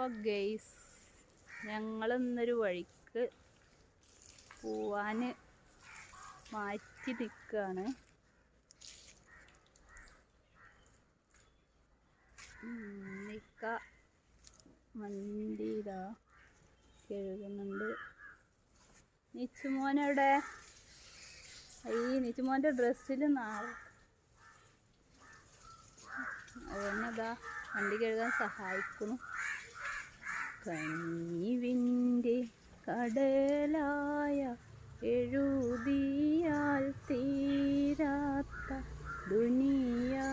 അപ്പോൾ ഗെയ്സ് ഞങ്ങളിന്നൊരു വഴിക്ക് പോവാൻ മാറ്റി നിൽക്കുകയാണ്. നിക്ക വണ്ടിയിലാ കഴുകുന്നുണ്ട്. നിച്ചുമോനെവിടെ? ഈ നിച്ചുമോൻ്റെ ഡ്രസ്സിൽ അവനതാ വണ്ടി കഴുകാൻ സഹായിക്കുന്നു. കനിവിൻ്റെ കടലായ എഴുതിയാൽ തീരാത്ത ദുനിയാ